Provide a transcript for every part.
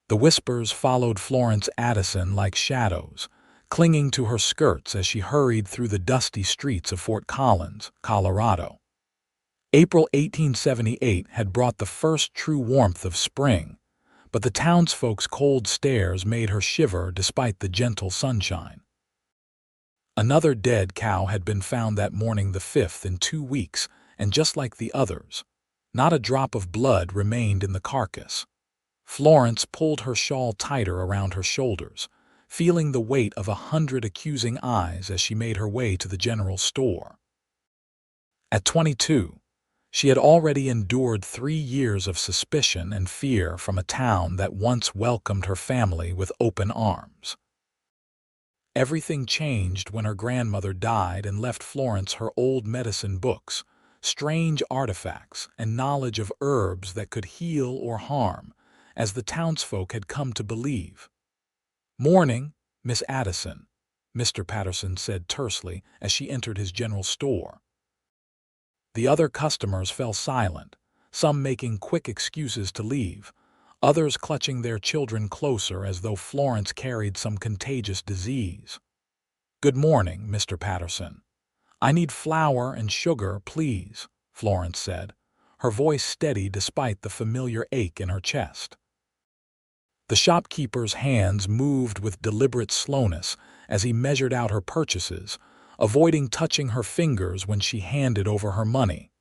The whispers followed Florence Addison like shadows, clinging to her skirts as she hurried through the dusty streets of Fort Collins, Colorado. April 1878 had brought the first true warmth of spring, but the townsfolk's cold stares made her shiver despite the gentle sunshine. Another dead cow had been found that morning, the fifth in 2 weeks, and just like the others, not a drop of blood remained in the carcass. Florence pulled her shawl tighter around her shoulders, feeling the weight of 100 accusing eyes as she made her way to the general store. At 22, she had already endured 3 years of suspicion and fear from a town that once welcomed her family with open arms. Everything changed when her grandmother died and left Florence her old medicine books, strange artifacts, and knowledge of herbs that could heal or harm, as the townsfolk had come to believe. "Morning, Miss Addison," Mr. Patterson said tersely as she entered his general store. The other customers fell silent, some making quick excuses to leave, others clutching their children closer as though Florence carried some contagious disease. "Good morning, Mr. Patterson. I need flour and sugar, please," Florence said, her voice steady despite the familiar ache in her chest. The shopkeeper's hands moved with deliberate slowness as he measured out her purchases, avoiding touching her fingers when she handed over her money.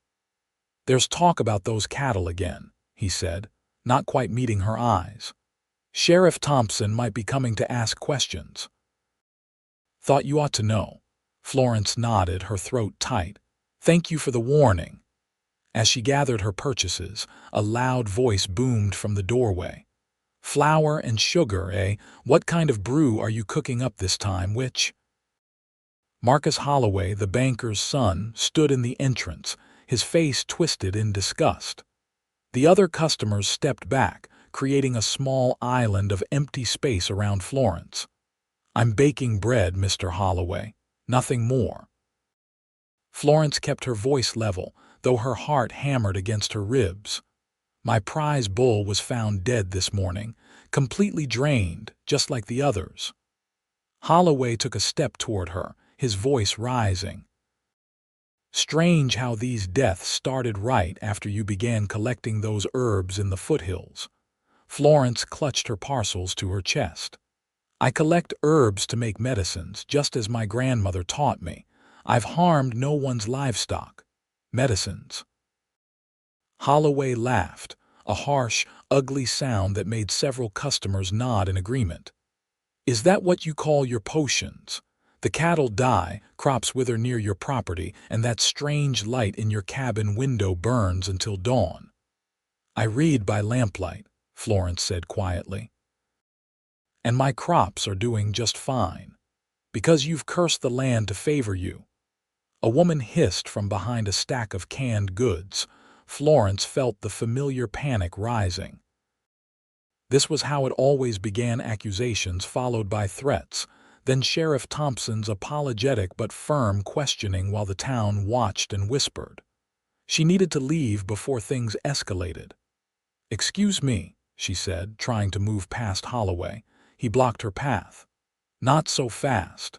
"There's talk about those cattle again," he said, not quite meeting her eyes. "Sheriff Thompson might be coming to ask questions." "Thought you ought to know." Florence nodded, her throat tight. "Thank you for the warning." As she gathered her purchases, a loud voice boomed from the doorway. "Flour and sugar, eh? What kind of brew are you cooking up this time, which?" Marcus Holloway, the banker's son, stood in the entrance, his face twisted in disgust. The other customers stepped back, creating a small island of empty space around Florence. "I'm baking bread, Mr. Holloway. Nothing more." Florence kept her voice level, though her heart hammered against her ribs. "My prize bull was found dead this morning, completely drained, just like the others." Holloway took a step toward her, his voice rising. "Strange how these deaths started right after you began collecting those herbs in the foothills." Florence clutched her parcels to her chest. "I collect herbs to make medicines, just as my grandmother taught me. I've harmed no one's livestock. Medicines." Holloway laughed, a harsh, ugly sound that made several customers nod in agreement. "Is that what you call your potions? The cattle die, crops wither near your property, and that strange light in your cabin window burns until dawn." "I read by lamplight," Florence said quietly. "And my crops are doing just fine. Because you've cursed the land to favor you." A woman hissed from behind a stack of canned goods. Florence felt the familiar panic rising. This was how it always began: accusations followed by threats, then Sheriff Thompson's apologetic but firm questioning while the town watched and whispered. She needed to leave before things escalated. "Excuse me," she said, trying to move past Holloway. He blocked her path. "Not so fast."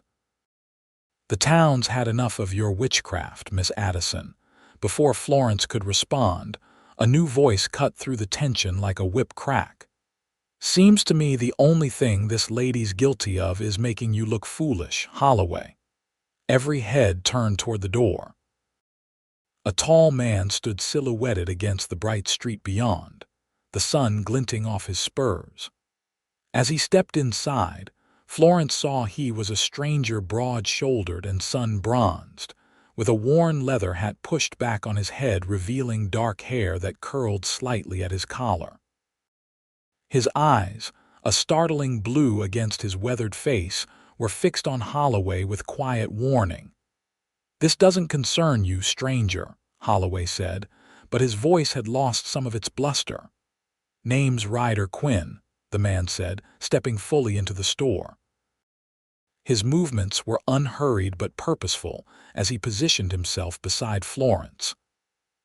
"The town's had enough of your witchcraft, Miss Addison." Before Florence could respond, a new voice cut through the tension like a whip crack. "Seems to me the only thing this lady's guilty of is making you look foolish, Holloway." Every head turned toward the door. A tall man stood silhouetted against the bright street beyond, the sun glinting off his spurs. As he stepped inside, Florence saw he was a stranger, broad-shouldered and sun-bronzed, with a worn leather hat pushed back on his head revealing dark hair that curled slightly at his collar. His eyes, a startling blue against his weathered face, were fixed on Holloway with quiet warning. "This doesn't concern you, stranger," Holloway said, but his voice had lost some of its bluster. "Name's Ryder Quinn," the man said, stepping fully into the store. His movements were unhurried but purposeful as he positioned himself beside Florence.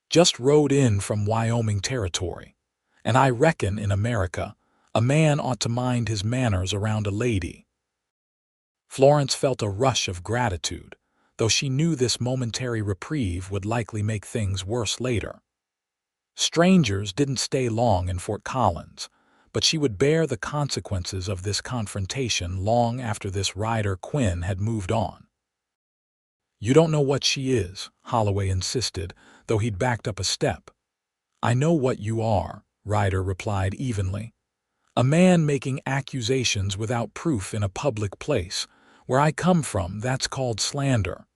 "Just rode in from Wyoming territory. And I reckon in America, A man ought to mind his manners around a lady. Florence felt a rush of gratitude, though she knew this momentary reprieve would likely make things worse later. Strangers didn't stay long in Fort Collins, but she would bear the consequences of this confrontation long after this Ryder Quinn had moved on. "You don't know what she is," Holloway insisted, though he'd backed up a step. "I know what you are," Ryder replied evenly. "A man making accusations without proof in a public place. Where I come from, that's called slander."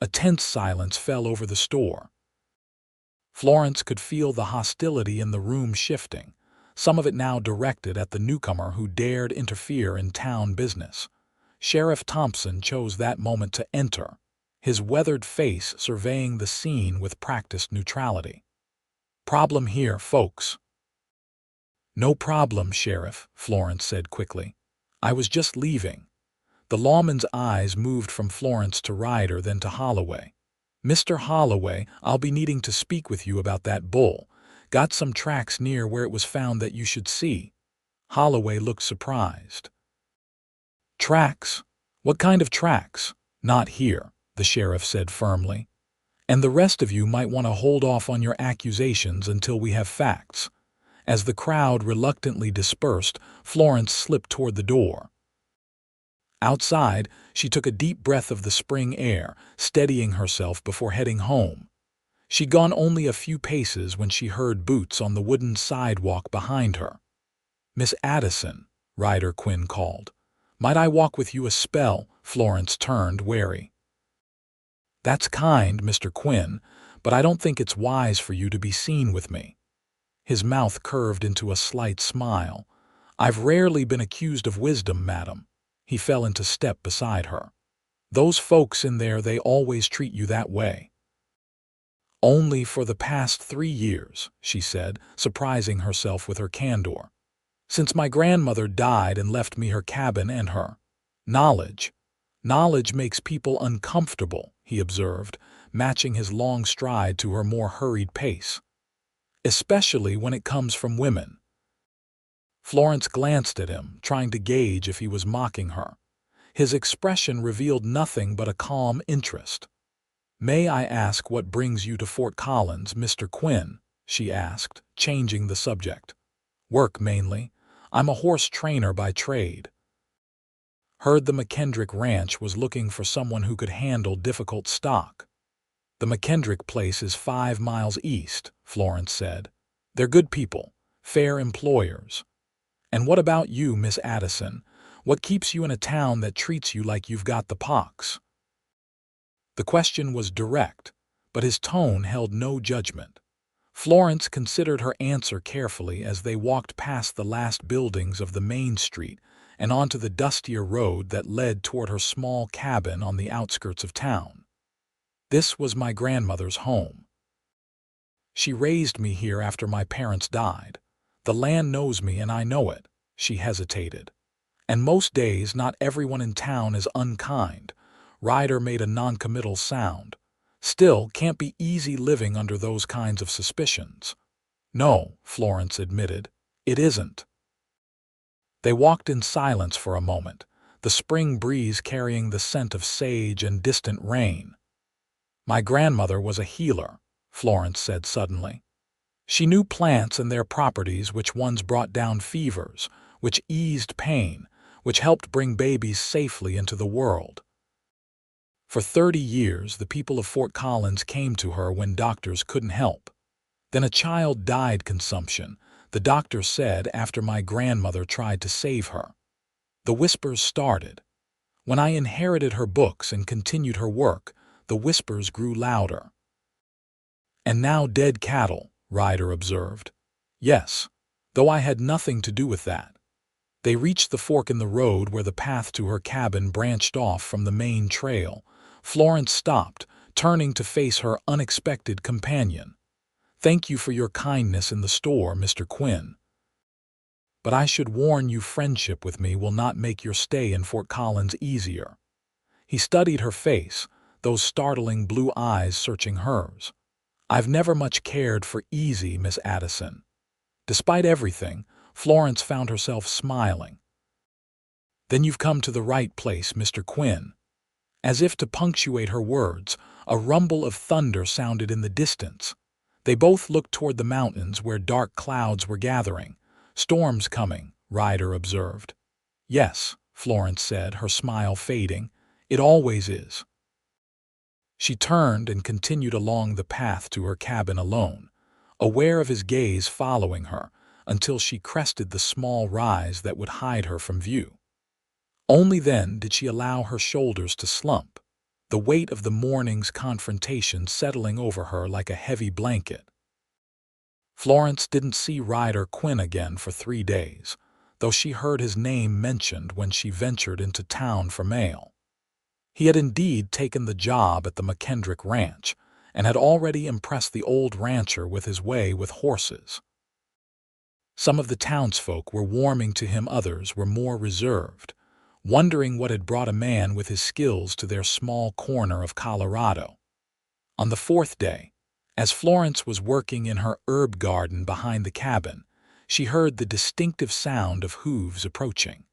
A tense silence fell over the store. Florence could feel the hostility in the room shifting, some of it now directed at the newcomer who dared interfere in town business. Sheriff Thompson chose that moment to enter, his weathered face surveying the scene with practiced neutrality. "Problem here, folks." "No problem, Sheriff," Florence said quickly. "I was just leaving." The lawman's eyes moved from Florence to Ryder, then to Holloway. "Mr. Holloway, I'll be needing to speak with you about that bull. Got some tracks near where it was found that you should see." Holloway looked surprised. "Tracks? What kind of tracks?" "Not here," the sheriff said firmly. "And the rest of you might want to hold off on your accusations until we have facts." As the crowd reluctantly dispersed, Florence slipped toward the door. Outside, she took a deep breath of the spring air, steadying herself before heading home. She'd gone only a few paces when she heard boots on the wooden sidewalk behind her. "Miss Addison," Ryder Quinn called. "Might I walk with you a spell?" Florence turned, wary. "That's kind, Mr. Quinn, but I don't think it's wise for you to be seen with me." His mouth curved into a slight smile. "I've rarely been accused of wisdom, madam." He fell into step beside her. "Those folks in there, they always treat you that way." "Only for the past 3 years," she said, surprising herself with her candor. "Since my grandmother died and left me her cabin and her knowledge." "Knowledge makes people uncomfortable," he observed, matching his long stride to her more hurried pace. "Especially when it comes from women." Florence glanced at him, trying to gauge if he was mocking her. His expression revealed nothing but a calm interest. "May I ask what brings you to Fort Collins, Mr. Quinn?" she asked, changing the subject. "Work, mainly. I'm a horse trainer by trade." "Heard the McKendrick Ranch was looking for someone who could handle difficult stock." "The McKendrick place is 5 miles east," Florence said. "They're good people, fair employers." "And what about you, Miss Addison? What keeps you in a town that treats you like you've got the pox?" The question was direct, but his tone held no judgment. Florence considered her answer carefully as they walked past the last buildings of the main street and onto the dustier road that led toward her small cabin on the outskirts of town. "This was my grandmother's home. She raised me here after my parents died. The land knows me and I know it." She hesitated. "And most days not everyone in town is unkind." Ryder made a noncommittal sound. "Still, can't be easy living under those kinds of suspicions." "No," Florence admitted. "It isn't." They walked in silence for a moment, the spring breeze carrying the scent of sage and distant rain. "My grandmother was a healer," Florence said suddenly. "She knew plants and their properties, which ones brought down fevers, which eased pain, which helped bring babies safely into the world." For 30 years, the people of Fort Collins came to her when doctors couldn't help. Then a child died consumption, the doctor said, after my grandmother tried to save her. The whispers started. When I inherited her books and continued her work, the whispers grew louder. "And now dead cattle," Ryder observed. "Yes, though I had nothing to do with that." They reached the fork in the road where the path to her cabin branched off from the main trail. Florence stopped, turning to face her unexpected companion. "Thank you for your kindness in the store, Mr. Quinn. But I should warn you, friendship with me will not make your stay in Fort Collins easier." He studied her face, those startling blue eyes searching hers. "I've never much cared for easy, Miss Addison." Despite everything, Florence found herself smiling. "Then you've come to the right place, Mr. Quinn." As if to punctuate her words, a rumble of thunder sounded in the distance. They both looked toward the mountains where dark clouds were gathering. "Storm's coming," Ryder observed. "Yes," Florence said, her smile fading. "It always is." She turned and continued along the path to her cabin alone, aware of his gaze following her, until she crested the small rise that would hide her from view. Only then did she allow her shoulders to slump, the weight of the morning's confrontation settling over her like a heavy blanket. Florence didn't see Ryder Quinn again for 3 days, though she heard his name mentioned when she ventured into town for mail. He had indeed taken the job at the McKendrick Ranch and had already impressed the old rancher with his way with horses. Some of the townsfolk were warming to him, others were more reserved, wondering what had brought a man with his skills to their small corner of Colorado. On the 4th day, as Florence was working in her herb garden behind the cabin, she heard the distinctive sound of hooves approaching.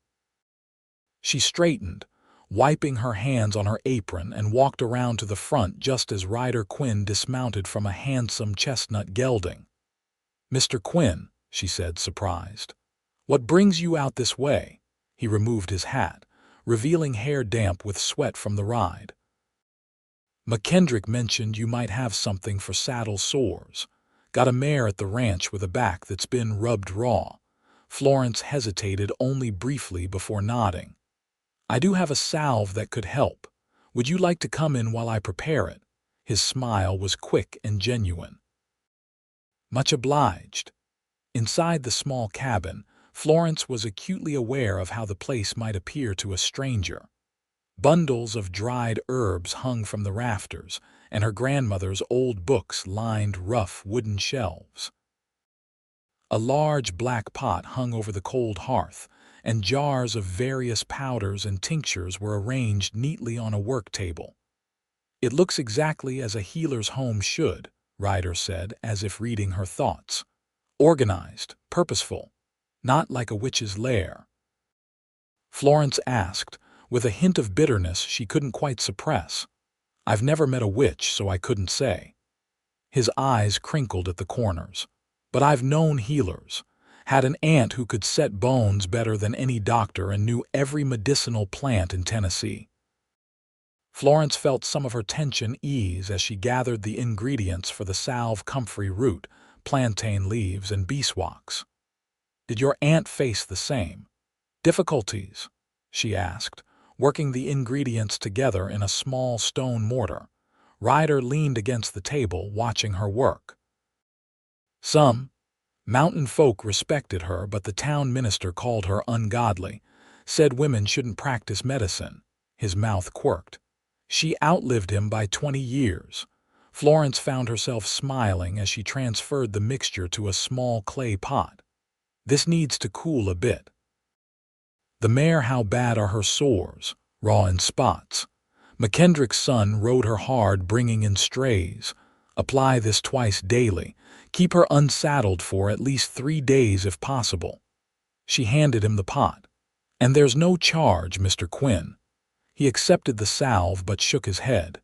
She straightened, wiping her hands on her apron, and walked around to the front just as Ryder Quinn dismounted from a handsome chestnut gelding. "Mr. Quinn," she said, surprised. "What brings you out this way?" He removed his hat, revealing hair damp with sweat from the ride. "McKendrick mentioned you might have something for saddle sores. Got a mare at the ranch with a back that's been rubbed raw." Florence hesitated only briefly before nodding. "I do have a salve that could help. Would you like to come in while I prepare it?" His smile was quick and genuine. "Much obliged." Inside the small cabin, Florence was acutely aware of how the place might appear to a stranger. Bundles of dried herbs hung from the rafters, and her grandmother's old books lined rough wooden shelves. A large black pot hung over the cold hearth, and jars of various powders and tinctures were arranged neatly on a work table. "It looks exactly as a healer's home should," Ryder said, as if reading her thoughts. "Organized, purposeful. Not like a witch's lair." Florence asked, with a hint of bitterness she couldn't quite suppress. "I've never met a witch, so I couldn't say." His eyes crinkled at the corners. "But I've known healers. Had an aunt who could set bones better than any doctor and knew every medicinal plant in Tennessee." Florence felt some of her tension ease as she gathered the ingredients for the salve: comfrey root, plantain leaves, and beeswax. "Did your aunt face the same difficulties?" she asked, working the ingredients together in a small stone mortar. Ryder leaned against the table, watching her work. "Some. Mountain folk respected her, but the town minister called her ungodly, said women shouldn't practice medicine." His mouth quirked. "She outlived him by 20 years. Florence found herself smiling as she transferred the mixture to a small clay pot. "This needs to cool a bit." "The mare, how bad are her sores?" "Raw in spots. McKendrick's son rode her hard, bringing in strays. Apply this twice daily. Keep her unsaddled for at least 3 days if possible." She handed him the pot. "And there's no charge, Mr. Quinn." He accepted the salve but shook his head.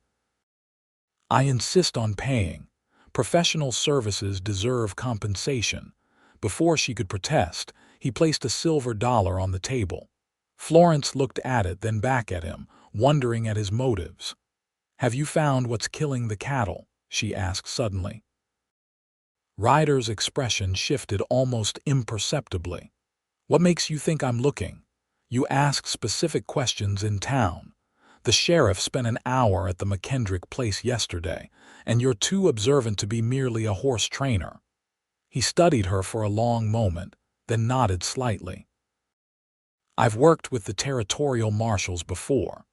"I insist on paying. Professional services deserve compensation." Before she could protest, he placed a silver dollar on the table. Florence looked at it, then back at him, wondering at his motives. "Have you found what's killing the cattle?" she asked suddenly. Ryder's expression shifted almost imperceptibly. "What makes you think I'm looking? You asked specific questions in town. The sheriff spent an hour at the McKendrick place yesterday, and you're too observant to be merely a horse trainer." He studied her for a long moment, then nodded slightly. "I've worked with the territorial marshals before.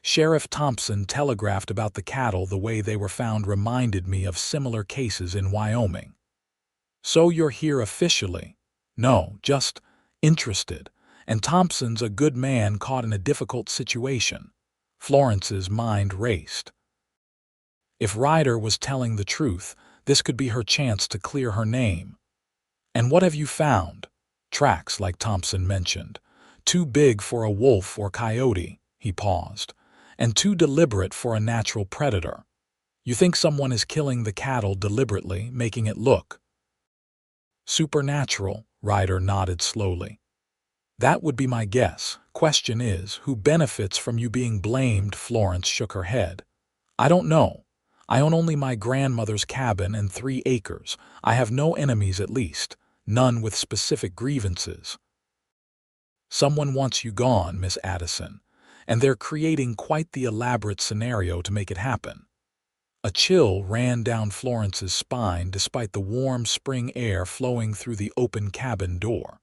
Sheriff Thompson telegraphed about the cattle. The way they were found reminded me of similar cases in Wyoming." "So you're here officially?" "No, just interested. And Thompson's a good man caught in a difficult situation." Florence's mind raced. If Ryder was telling the truth, this could be her chance to clear her name. "And what have you found?" Tracks like Thompson mentioned. Too big for a wolf or coyote, he paused, and too deliberate for a natural predator. You think someone is killing the cattle deliberately, making it look supernatural? Ryder nodded slowly. That would be my guess. Question is, who benefits from you being blamed? Florence shook her head. I don't know. I own only my grandmother's cabin and 3 acres. I have no enemies, at least. None with specific grievances. Someone wants you gone, Miss Addison, and they're creating quite the elaborate scenario to make it happen. A chill ran down Florence's spine despite the warm spring air flowing through the open cabin door.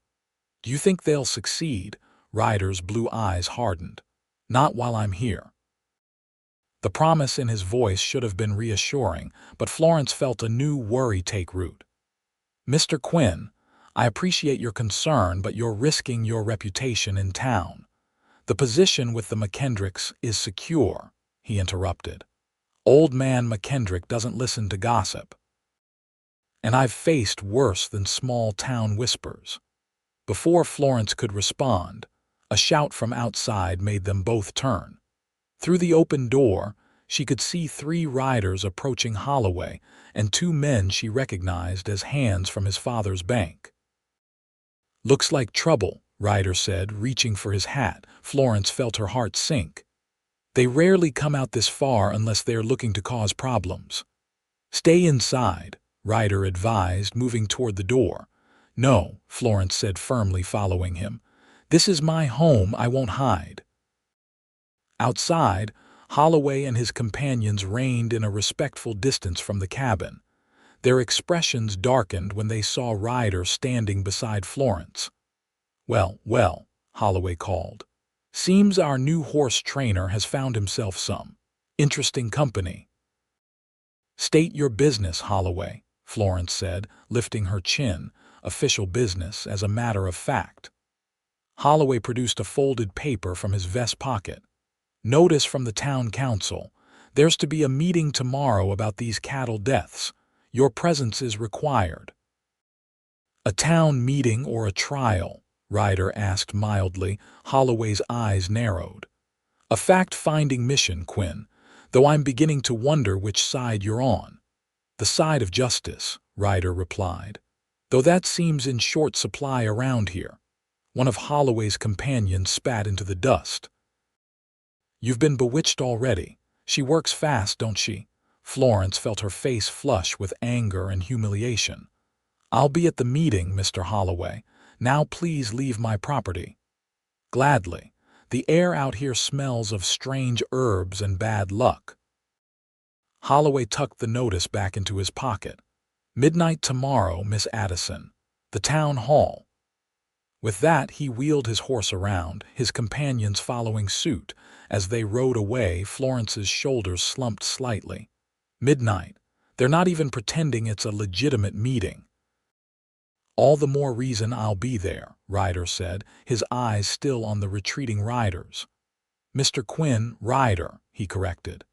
Do you think they'll succeed? Ryder's blue eyes hardened. Not while I'm here. The promise in his voice should have been reassuring, but Florence felt a new worry take root. Mr. Quinn, I appreciate your concern, but you're risking your reputation in town. The position with the McKendricks is secure, he interrupted. Old man McKendrick doesn't listen to gossip. And I've faced worse than small-town whispers. Before Florence could respond, a shout from outside made them both turn. Through the open door, she could see 3 riders approaching Holloway and 2 men she recognized as hands from his father's bank. Looks like trouble, Ryder said, reaching for his hat. Florence felt her heart sink. They rarely come out this far unless they're looking to cause problems. Stay inside, Ryder advised, moving toward the door. No, Florence said firmly, following him. This is my home, I won't hide. Outside, Holloway and his companions reigned in a respectful distance from the cabin. Their expressions darkened when they saw Ryder standing beside Florence. Well, well, Holloway called. Seems our new horse trainer has found himself some interesting company. State your business, Holloway, Florence said, lifting her chin. Official business, as a matter of fact. Holloway produced a folded paper from his vest pocket. Notice from the town council. There's to be a meeting tomorrow about these cattle deaths. Your presence is required. A town meeting or a trial? Ryder asked mildly. Holloway's eyes narrowed. A fact-finding mission, Quinn, though I'm beginning to wonder which side you're on. The side of justice, Ryder replied. Though that seems in short supply around here. One of Holloway's companions spat into the dust. You've been bewitched already. She works fast, don't she? Florence felt her face flush with anger and humiliation. I'll be at the meeting, Mr. Holloway. Now please leave my property. Gladly. The air out here smells of strange herbs and bad luck. Holloway tucked the notice back into his pocket. Midnight tomorrow, Miss Addison. The town hall. With that, he wheeled his horse around, his companions following suit. As they rode away, Florence's shoulders slumped slightly. Midnight. They're not even pretending it's a legitimate meeting. All the more reason I'll be there, Ryder said, his eyes still on the retreating riders. Mr. Quinn, Ryder, he corrected.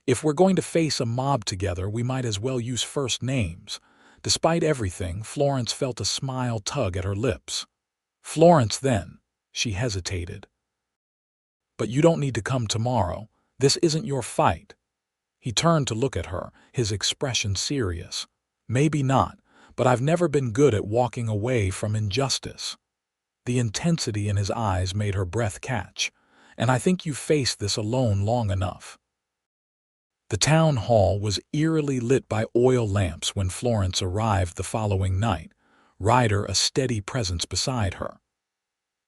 If we're going to face a mob together, we might as well use first names. Despite everything, Florence felt a smile tug at her lips. Florence, then. She hesitated. But you don't need to come tomorrow. This isn't your fight. He turned to look at her, his expression serious. Maybe not, but I've never been good at walking away from injustice. The intensity in his eyes made her breath catch. And I think you've faced this alone long enough. The town hall was eerily lit by oil lamps when Florence arrived the following night, Ryder a steady presence beside her.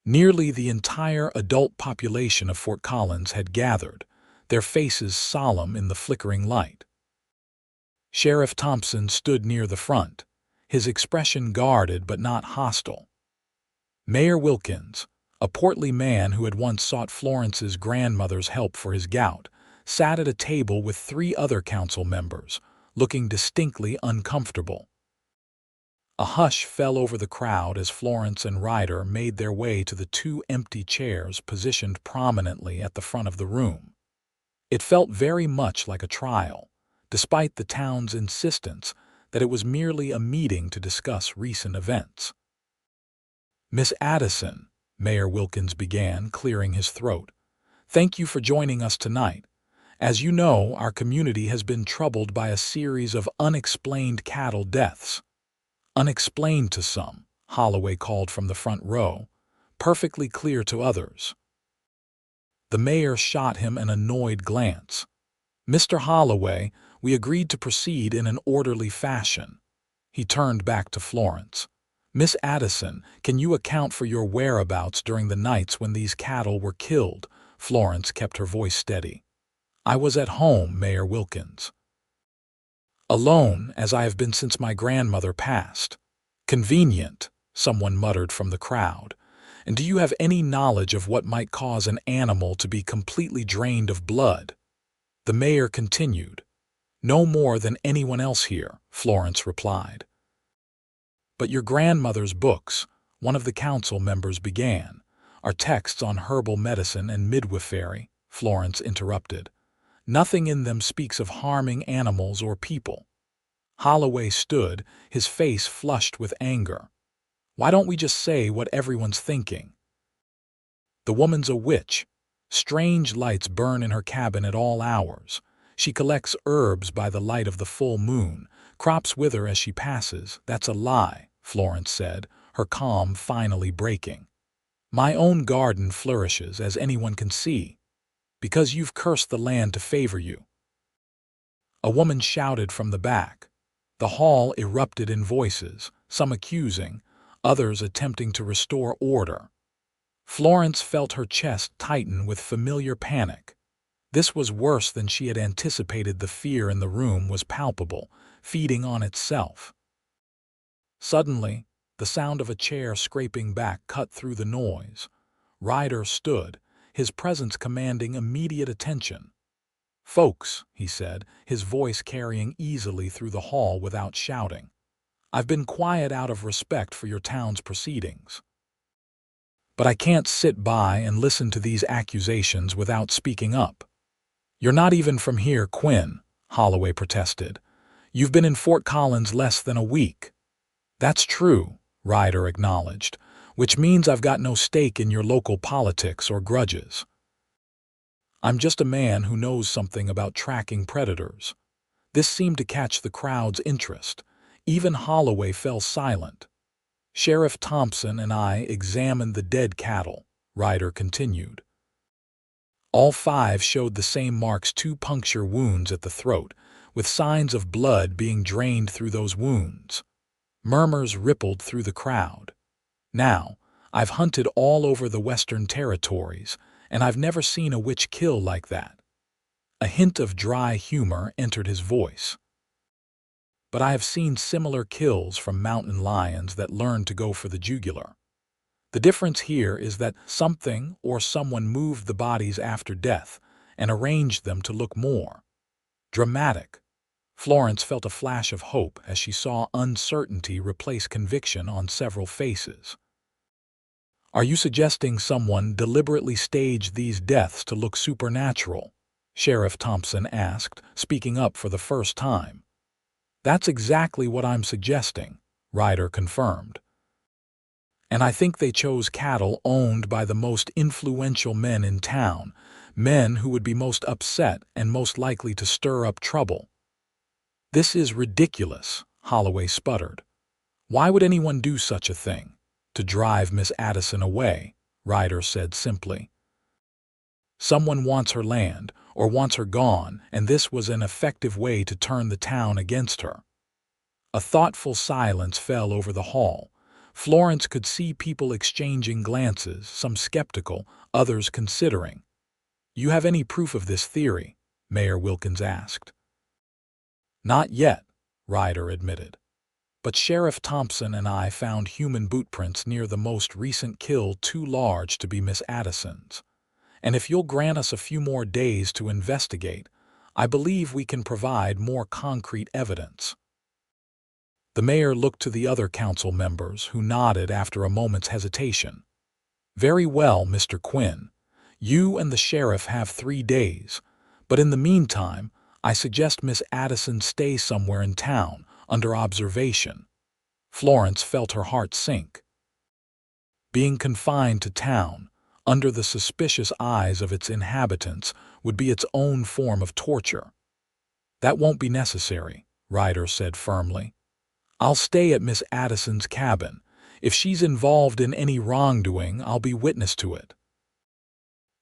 Nearly the entire adult population of Fort Collins had gathered, their faces solemn in the flickering light. Sheriff Thompson stood near the front, his expression guarded but not hostile. Mayor Wilkins, a portly man who had once sought Florence's grandmother's help for his gout, sat at a table with 3 other council members, looking distinctly uncomfortable. A hush fell over the crowd as Florence and Ryder made their way to the 2 empty chairs positioned prominently at the front of the room. It felt very much like a trial, despite the town's insistence that it was merely a meeting to discuss recent events. Miss Addison, Mayor Wilkins began, clearing his throat. Thank you for joining us tonight. As you know, our community has been troubled by a series of unexplained cattle deaths. Unexplained to some, Holloway called from the front row, perfectly clear to others. The mayor shot him an annoyed glance. Mr. Holloway, we agreed to proceed in an orderly fashion. He turned back to Florence. Miss Addison, can you account for your whereabouts during the nights when these cattle were killed? Florence kept her voice steady. I was at home, Mayor Wilkins. Alone, as I have been since my grandmother passed. Convenient, someone muttered from the crowd. And do you have any knowledge of what might cause an animal to be completely drained of blood? The mayor continued. No more than anyone else here, Florence replied. But your grandmother's books, one of the council members began, are texts on herbal medicine and midwifery, Florence interrupted. Nothing in them speaks of harming animals or people. Holloway stood, his face flushed with anger. Why don't we just say what everyone's thinking? The woman's a witch. Strange lights burn in her cabin at all hours. She collects herbs by the light of the full moon. Crops wither as she passes. That's a lie, Florence said, her calm finally breaking. My own garden flourishes, as anyone can see, because you've cursed the land to favor you. A woman shouted from the back. The hall erupted in voices, some accusing, others attempting to restore order. Florence felt her chest tighten with familiar panic. This was worse than she had anticipated. The fear in the room was palpable, feeding on itself. Suddenly, the sound of a chair scraping back cut through the noise. Ryder stood, his presence commanding immediate attention. Folks, he said, his voice carrying easily through the hall without shouting. I've been quiet out of respect for your town's proceedings. But I can't sit by and listen to these accusations without speaking up. You're not even from here, Quinn, Holloway protested. You've been in Fort Collins less than a week. That's true, Ryder acknowledged, which means I've got no stake in your local politics or grudges. I'm just a man who knows something about tracking predators. This seemed to catch the crowd's interest. Even Holloway fell silent. Sheriff Thompson and I examined the dead cattle, Ryder continued. All 5 showed the same marks, 2 puncture wounds at the throat, with signs of blood being drained through those wounds. Murmurs rippled through the crowd. Now, I've hunted all over the Western Territories, and I've never seen a witch kill like that. A hint of dry humor entered his voice. But I have seen similar kills from mountain lions that learned to go for the jugular. The difference here is that something or someone moved the bodies after death and arranged them to look more dramatic. Florence felt a flash of hope as she saw uncertainty replace conviction on several faces. Are you suggesting someone deliberately staged these deaths to look supernatural? Sheriff Thompson asked, speaking up for the first time. That's exactly what I'm suggesting, Ryder confirmed. And I think they chose cattle owned by the most influential men in town, men who would be most upset and most likely to stir up trouble. This is ridiculous, Holloway sputtered. Why would anyone do such a thing? To drive Miss Addison away, Ryder said simply. Someone wants her land, or wants her gone, and this was an effective way to turn the town against her. A thoughtful silence fell over the hall. Florence could see people exchanging glances, some skeptical, others considering. You have any proof of this theory? Mayor Wilkins asked. Not yet, Ryder admitted. But Sheriff Thompson and I found human bootprints near the most recent kill too large to be Miss Addison's. And if you'll grant us a few more days to investigate, I believe we can provide more concrete evidence. The mayor looked to the other council members, who nodded after a moment's hesitation. Very well, Mr. Quinn. You and the sheriff have 3 days, but in the meantime, I suggest Miss Addison stay somewhere in town, under observation. Florence felt her heart sink. Being confined to town, under the suspicious eyes of its inhabitants, would be its own form of torture. "That won't be necessary," Ryder said firmly. "I'll stay at Miss Addison's cabin. If she's involved in any wrongdoing, I'll be witness to it."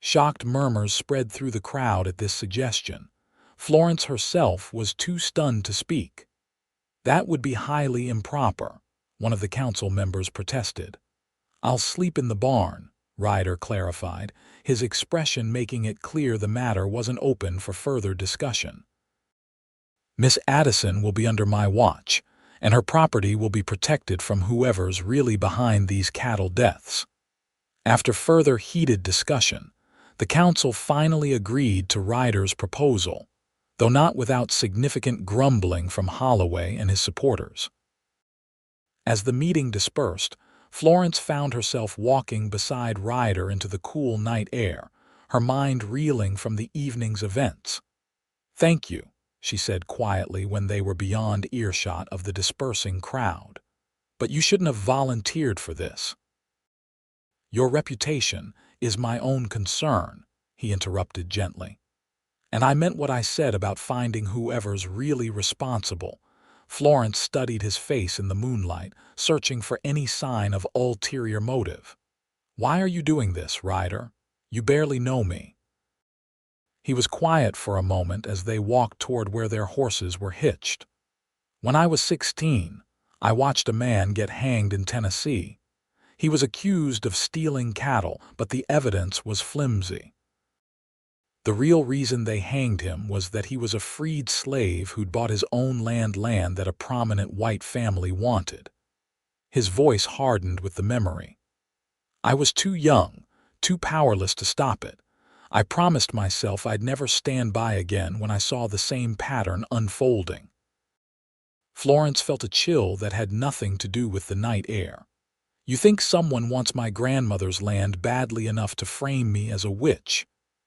Shocked murmurs spread through the crowd at this suggestion. Florence herself was too stunned to speak. "That would be highly improper," one of the council members protested. "I'll sleep in the barn," Ryder clarified, his expression making it clear the matter wasn't open for further discussion. "Miss Addison will be under my watch, and her property will be protected from whoever's really behind these cattle deaths." After further heated discussion, the council finally agreed to Ryder's proposal, though not without significant grumbling from Holloway and his supporters. As the meeting dispersed, Florence found herself walking beside Ryder into the cool night air, her mind reeling from the evening's events. "Thank you," she said quietly when they were beyond earshot of the dispersing crowd. "But you shouldn't have volunteered for this." "Your reputation is my own concern," he interrupted gently. "And I meant what I said about finding whoever's really responsible." Florence studied his face in the moonlight, searching for any sign of ulterior motive. "Why are you doing this, Ryder? You barely know me." He was quiet for a moment as they walked toward where their horses were hitched. "When I was 16, I watched a man get hanged in Tennessee. He was accused of stealing cattle, but the evidence was flimsy. The real reason they hanged him was that he was a freed slave who'd bought his own land that a prominent white family wanted." His voice hardened with the memory. "I was too young, too powerless to stop it. I promised myself I'd never stand by again when I saw the same pattern unfolding." Florence felt a chill that had nothing to do with the night air. "You think someone wants my grandmother's land badly enough to frame me as a witch?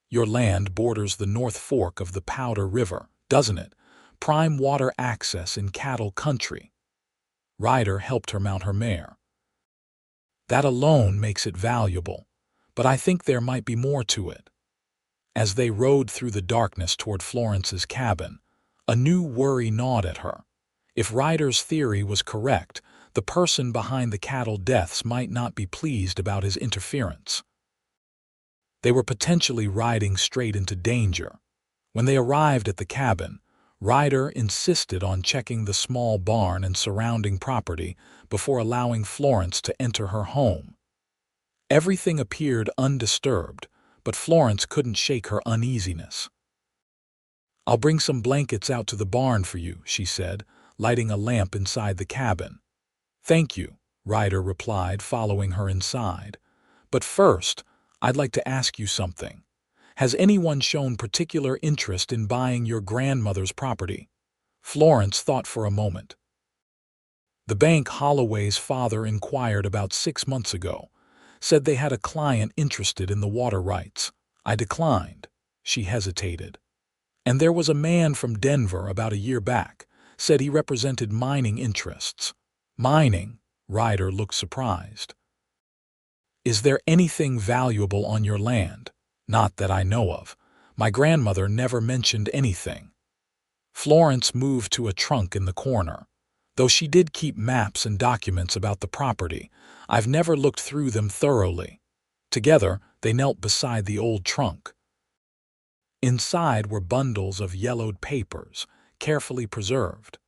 Your land borders the North Fork of the Powder River, doesn't it? Prime water access in cattle country." Ryder helped her mount her mare. "That alone makes it valuable, but I think there might be more to it." As they rode through the darkness toward Florence's cabin, a new worry gnawed at her. If Ryder's theory was correct, the person behind the cattle deaths might not be pleased about his interference. They were potentially riding straight into danger. When they arrived at the cabin, Ryder insisted on checking the small barn and surrounding property before allowing Florence to enter her home. Everything appeared undisturbed, but Florence couldn't shake her uneasiness. "I'll bring some blankets out to the barn for you," she said, lighting a lamp inside the cabin. "Thank you," Ryder replied, following her inside. "But first, I'd like to ask you something. Has anyone shown particular interest in buying your grandmother's property?" Florence thought for a moment. "The bank Holloway's father inquired about 6 months ago. Said they had a client interested in the water rights. I declined." She hesitated. "And there was a man from Denver about a year back. Said he represented mining interests." "Mining?" Ryder looked surprised. "Is there anything valuable on your land?" "Not that I know of. My grandmother never mentioned anything." Florence moved to a trunk in the corner. "Though she did keep maps and documents about the property, I've never looked through them thoroughly." Together, they knelt beside the old trunk. Inside were bundles of yellowed papers, carefully preserved.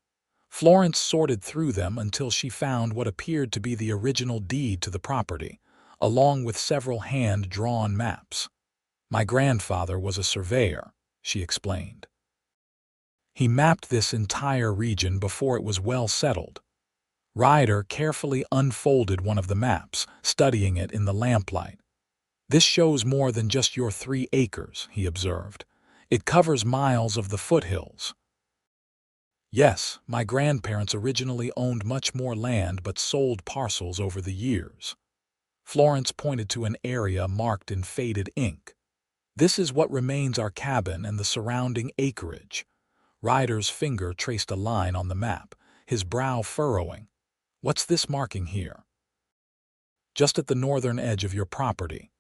Florence sorted through them until she found what appeared to be the original deed to the property, along with several hand-drawn maps. "My grandfather was a surveyor," she explained. "He mapped this entire region before it was well settled." Ryder carefully unfolded one of the maps, studying it in the lamplight. "This shows more than just your 3 acres, he observed. "It covers miles of the foothills." "Yes, my grandparents originally owned much more land but sold parcels over the years." Florence pointed to an area marked in faded ink. "This is what remains our cabin and the surrounding acreage." Ryder's finger traced a line on the map, his brow furrowing. "What's this marking here?" just at the northern edge of your property."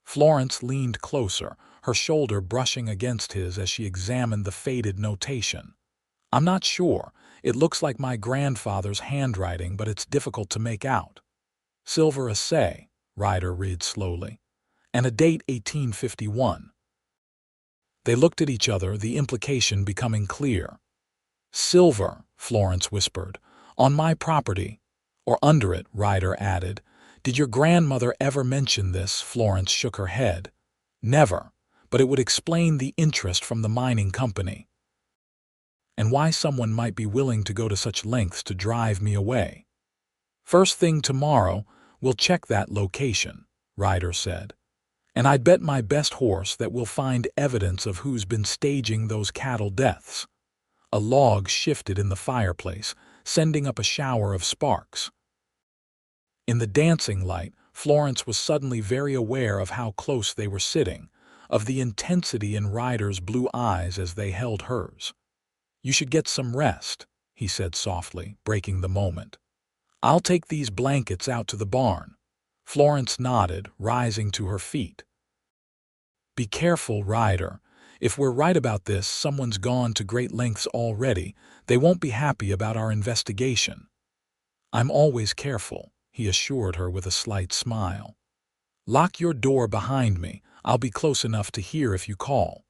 Florence leaned closer, her shoulder brushing against his as she examined the faded notation. "I'm not sure. It looks like my grandfather's handwriting, but it's difficult to make out." "Silver Assay," Ryder read slowly. "And a date 1851. They looked at each other, the implication becoming clear. "Silver," Florence whispered. "On my property." "Or under it," Ryder added. "Did your grandmother ever mention this?" Florence shook her head. "Never, but it would explain the interest from the mining company. And why someone might be willing to go to such lengths to drive me away." "First thing tomorrow, we'll check that location," Ryder said. "And I'd bet my best horse that we'll find evidence of who's been staging those cattle deaths." A log shifted in the fireplace, sending up a shower of sparks. In the dancing light, Florence was suddenly very aware of how close they were sitting, of the intensity in Ryder's blue eyes as they held hers. "You should get some rest," he said softly, breaking the moment. "I'll take these blankets out to the barn." Florence nodded, rising to her feet. "Be careful, Ryder. If we're right about this, someone's gone to great lengths already. They won't be happy about our investigation." "I'm always careful," he assured her with a slight smile. "Lock your door behind me. I'll be close enough to hear if you call."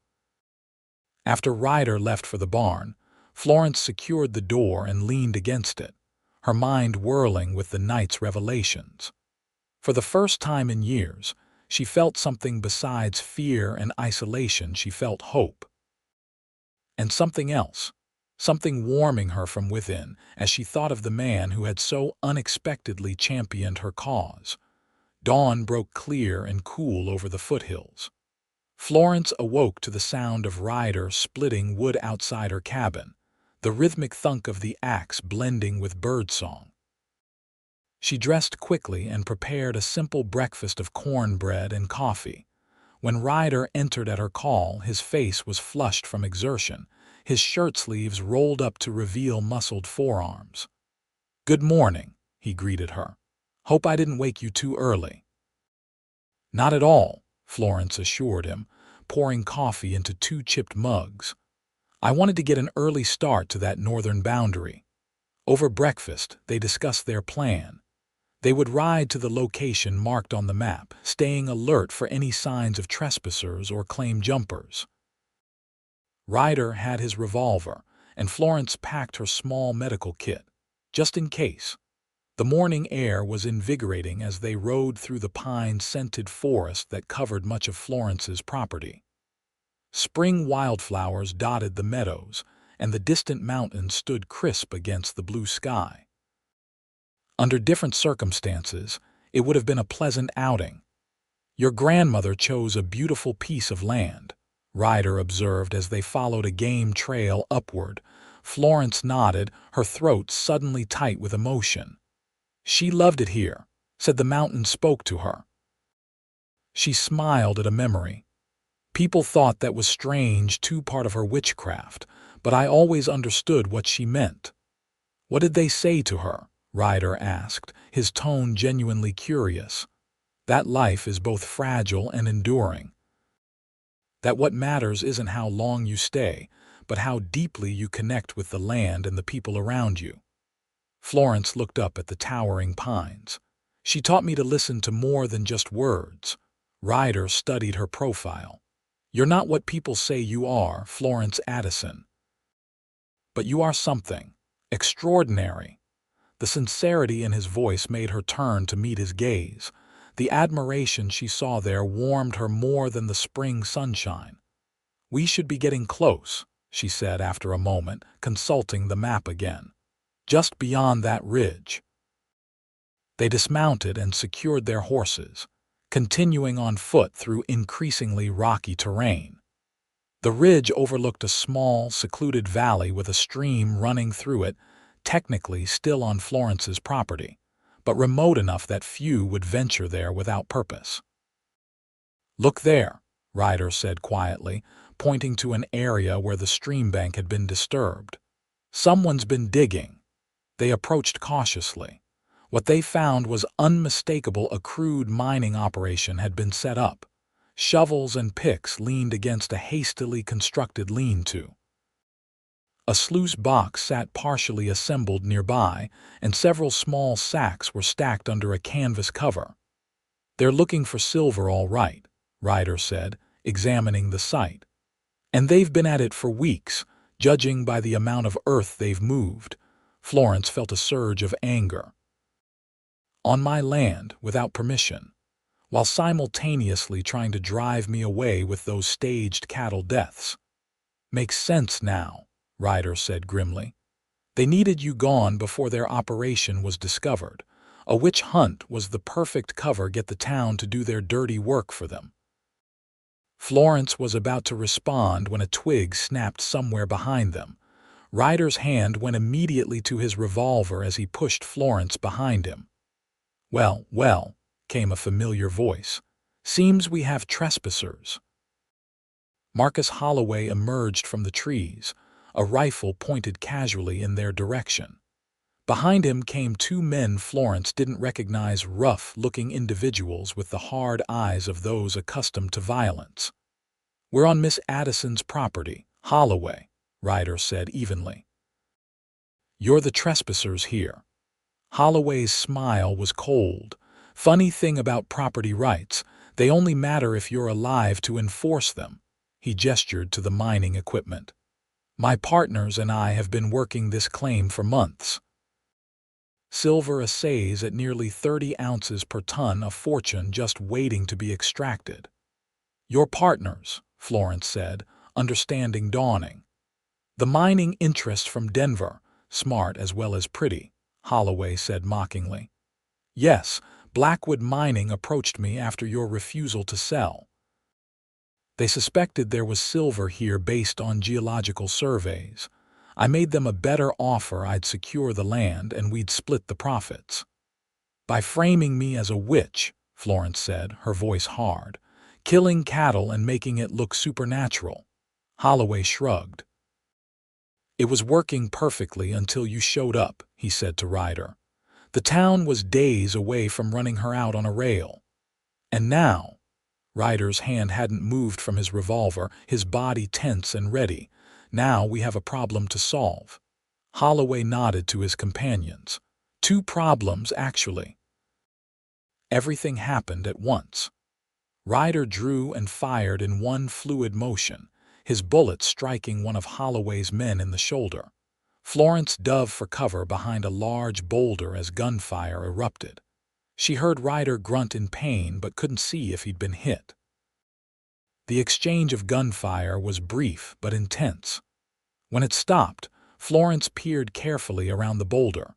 After Ryder left for the barn, Florence secured the door and leaned against it, her mind whirling with the night's revelations. For the first time in years, she felt something besides fear and isolation. She felt hope. And something else, something warming her from within as she thought of the man who had so unexpectedly championed her cause. Dawn broke clear and cool over the foothills. Florence awoke to the sound of Ryder splitting wood outside her cabin, the rhythmic thunk of the axe blending with birdsong. She dressed quickly and prepared a simple breakfast of cornbread and coffee. When Ryder entered at her call, his face was flushed from exertion, his shirt sleeves rolled up to reveal muscled forearms. "Good morning," he greeted her. "Hope I didn't wake you too early." "Not at all," Florence assured him, pouring coffee into 2 chipped mugs. "I wanted to get an early start to that northern boundary." Over breakfast, they discussed their plan. They would ride to the location marked on the map, staying alert for any signs of trespassers or claim jumpers. Ryder had his revolver, and Florence packed her small medical kit, just in case. The morning air was invigorating as they rode through the pine-scented forest that covered much of Florence's property. Spring wildflowers dotted the meadows, and the distant mountains stood crisp against the blue sky. Under different circumstances, it would have been a pleasant outing. "Your grandmother chose a beautiful piece of land," Ryder observed as they followed a game trail upward. Florence nodded, her throat suddenly tight with emotion. "She loved it here," said the mountain spoke to her. She smiled at a memory. "People thought that was strange, too part of her witchcraft, but I always understood what she meant." "What did they say to her?" Ryder asked, his tone genuinely curious. "That life is both fragile and enduring. That what matters isn't how long you stay, but how deeply you connect with the land and the people around you." Florence looked up at the towering pines. "She taught me to listen to more than just words." Ryder studied her profile. "You're not what people say you are, Florence Addison. But you are something extraordinary." The sincerity in his voice made her turn to meet his gaze. The admiration she saw there warmed her more than the spring sunshine. "We should be getting close," she said after a moment, consulting the map again. "Just beyond that ridge." They dismounted and secured their horses, continuing on foot through increasingly rocky terrain. The ridge overlooked a small, secluded valley with a stream running through it, technically still on Florence's property, but remote enough that few would venture there without purpose. "Look there," Ryder said quietly, pointing to an area where the stream bank had been disturbed. "Someone's been digging." They approached cautiously. What they found was unmistakable. A crude mining operation had been set up. Shovels and picks leaned against a hastily constructed lean-to. A sluice box sat partially assembled nearby, and several small sacks were stacked under a canvas cover. "They're looking for silver all right," Ryder said, examining the site. "And they've been at it for weeks, judging by the amount of earth they've moved." Florence felt a surge of anger. "On my land, without permission, while simultaneously trying to drive me away with those staged cattle deaths." "Makes sense now," Ryder said grimly. "They needed you gone before their operation was discovered. A witch hunt was the perfect cover. Get the town to do their dirty work for them." Florence was about to respond when a twig snapped somewhere behind them. Ryder's hand went immediately to his revolver as he pushed Florence behind him. "Well, well," came a familiar voice. "Seems we have trespassers." Marcus Holloway emerged from the trees, a rifle pointed casually in their direction. Behind him came two men Florence didn't recognize, rough-looking individuals with the hard eyes of those accustomed to violence. "We're on Miss Addison's property, Holloway," Ryder said evenly. "You're the trespassers here." Holloway's smile was cold. "Funny thing about property rights, they only matter if you're alive to enforce them." He gestured to the mining equipment. "My partners and I have been working this claim for months." Silver assays at nearly 30 ounces per ton, a fortune just waiting to be extracted. "Your partners," Florence said, understanding dawning. "The mining interest from Denver, smart as well as pretty," Holloway said mockingly. "Yes, Blackwood Mining approached me after your refusal to sell. They suspected there was silver here based on geological surveys. I made them a better offer. I'd secure the land and we'd split the profits." "By framing me as a witch," Florence said, her voice hard. "Killing cattle and making it look supernatural." Holloway shrugged. "It was working perfectly until you showed up," he said to Ryder. "The town was days away from running her out on a rail. And now—" Ryder's hand hadn't moved from his revolver, his body tense and ready. "Now we have a problem to solve." Holloway nodded to his companions. "Two problems, actually." Everything happened at once. Ryder drew and fired in one fluid motion, his bullet striking one of Holloway's men in the shoulder. Florence dove for cover behind a large boulder as gunfire erupted. She heard Ryder grunt in pain but couldn't see if he'd been hit. The exchange of gunfire was brief but intense. When it stopped, Florence peered carefully around the boulder.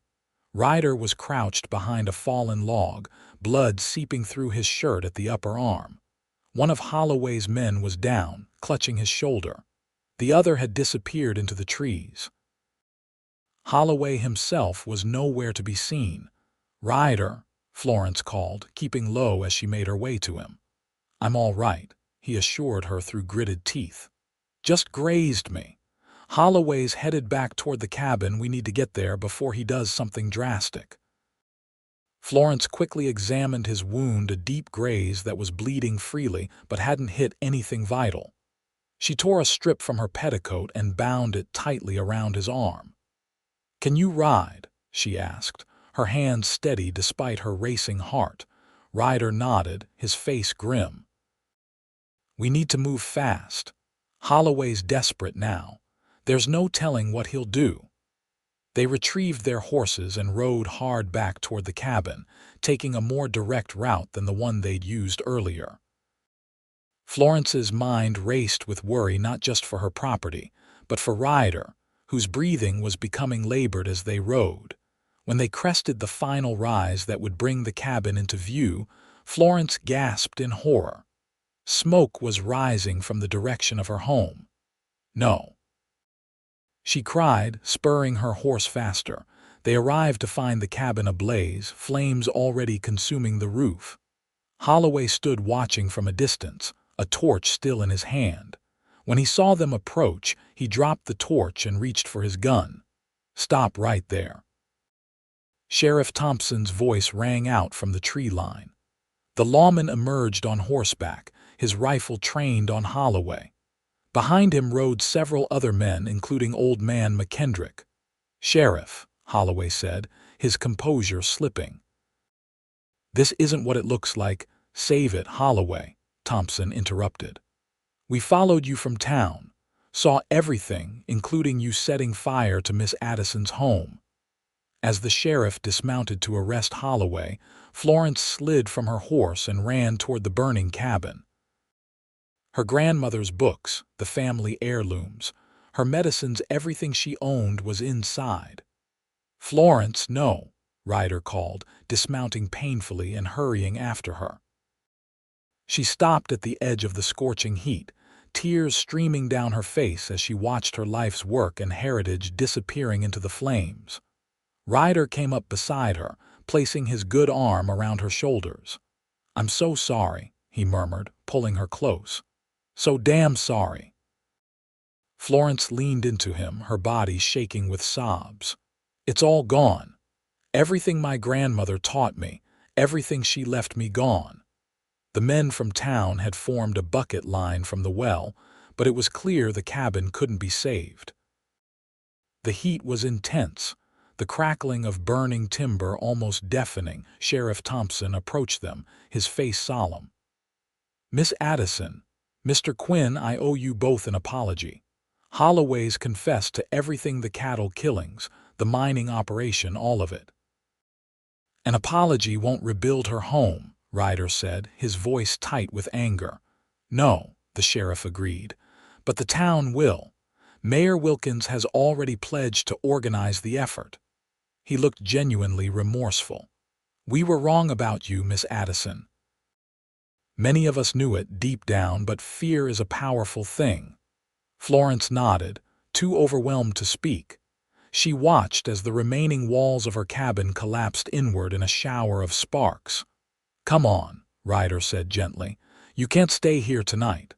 Ryder was crouched behind a fallen log, blood seeping through his shirt at the upper arm. One of Holloway's men was down, clutching his shoulder. The other had disappeared into the trees. Holloway himself was nowhere to be seen. "Ryder," Florence called, keeping low as she made her way to him. "I'm all right," he assured her through gritted teeth. "Just grazed me. Holloway's headed back toward the cabin. We need to get there before he does something drastic." Florence quickly examined his wound, a deep graze that was bleeding freely but hadn't hit anything vital. She tore a strip from her petticoat and bound it tightly around his arm. "Can you ride?" she asked, her hands steady despite her racing heart. Ryder nodded, his face grim. "We need to move fast. Holloway's desperate now. There's no telling what he'll do." They retrieved their horses and rode hard back toward the cabin, taking a more direct route than the one they'd used earlier. Florence's mind raced with worry not just for her property, but for Ryder, whose breathing was becoming labored as they rode. When they crested the final rise that would bring the cabin into view, Florence gasped in horror. Smoke was rising from the direction of her home. "No!" she cried, spurring her horse faster. They arrived to find the cabin ablaze, flames already consuming the roof. Holloway stood watching from a distance, a torch still in his hand. When he saw them approach, he dropped the torch and reached for his gun. "Stop right there." Sheriff Thompson's voice rang out from the tree line. The lawman emerged on horseback, his rifle trained on Holloway. Behind him rode several other men, including Old Man McKendrick. "Sheriff," Holloway said, his composure slipping. "This isn't what it looks like. Save it, Holloway," Thompson interrupted. "We followed you from town, saw everything, including you setting fire to Miss Addison's home." As the sheriff dismounted to arrest Holloway, Florence slid from her horse and ran toward the burning cabin. Her grandmother's books, the family heirlooms, her medicines, everything she owned was inside. "Florence, no," Ryder called, dismounting painfully and hurrying after her. She stopped at the edge of the scorching heat, tears streaming down her face as she watched her life's work and heritage disappearing into the flames. Ryder came up beside her, placing his good arm around her shoulders. "I'm so sorry," he murmured, pulling her close. "So damn sorry." Florence leaned into him, her body shaking with sobs. "It's all gone. Everything my grandmother taught me, everything she left me, gone." The men from town had formed a bucket line from the well, but it was clear the cabin couldn't be saved. The heat was intense, the crackling of burning timber almost deafening. Sheriff Thompson approached them, his face solemn. "Miss Addison, Mr. Quinn, I owe you both an apology. Holloway's confessed to everything, the cattle killings, the mining operation, all of it." "An apology won't rebuild her home," Ryder said, his voice tight with anger. "No," the sheriff agreed, "but the town will. Mayor Wilkins has already pledged to organize the effort." He looked genuinely remorseful. "We were wrong about you, Miss Addison. Many of us knew it deep down, but fear is a powerful thing." Florence nodded, too overwhelmed to speak. She watched as the remaining walls of her cabin collapsed inward in a shower of sparks. "Come on," Ryder said gently. "You can't stay here tonight.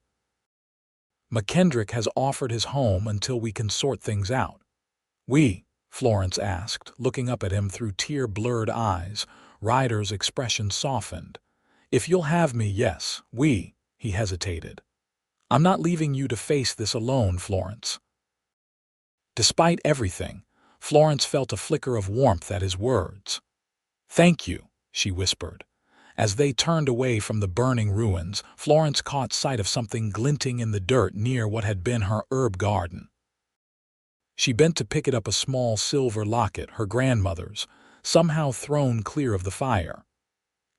McKendrick has offered his home until we can sort things out." "We?" Florence asked, looking up at him through tear-blurred eyes. Ryder's expression softened. "If you'll have me, yes, we," he hesitated. "I'm not leaving you to face this alone, Florence." Despite everything, Florence felt a flicker of warmth at his words. "Thank you," she whispered. As they turned away from the burning ruins, Florence caught sight of something glinting in the dirt near what had been her herb garden. She bent to pick it up, a small silver locket, her grandmother's, somehow thrown clear of the fire.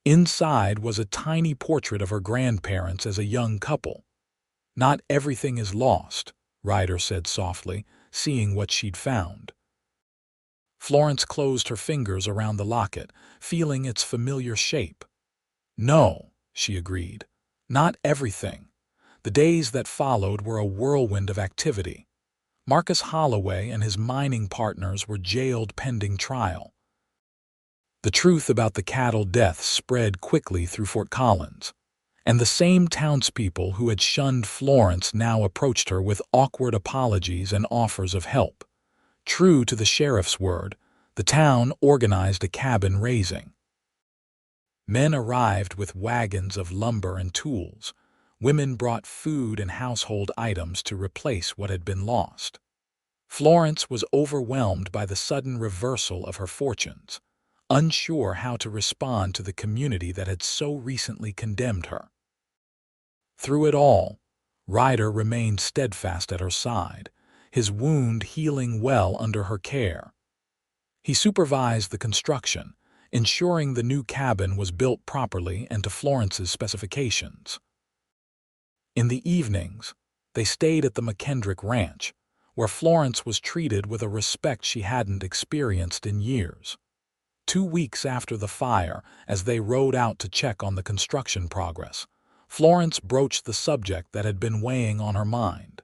Inside was a tiny portrait of her grandparents as a young couple. "Not everything is lost," Ryder said softly, seeing what she'd found. Florence closed her fingers around the locket, feeling its familiar shape. "No," she agreed, "not everything." The days that followed were a whirlwind of activity. Marcus Holloway and his mining partners were jailed pending trial. The truth about the cattle deaths spread quickly through Fort Collins, and the same townspeople who had shunned Florence now approached her with awkward apologies and offers of help. True to the sheriff's word, the town organized a cabin raising. Men arrived with wagons of lumber and tools. Women brought food and household items to replace what had been lost. Florence was overwhelmed by the sudden reversal of her fortunes, unsure how to respond to the community that had so recently condemned her. Through it all, Ryder remained steadfast at her side, his wound healing well under her care. He supervised the construction, ensuring the new cabin was built properly and to Florence's specifications. In the evenings, they stayed at the McKendrick Ranch, where Florence was treated with a respect she hadn't experienced in years. 2 weeks after the fire, as they rode out to check on the construction progress, Florence broached the subject that had been weighing on her mind.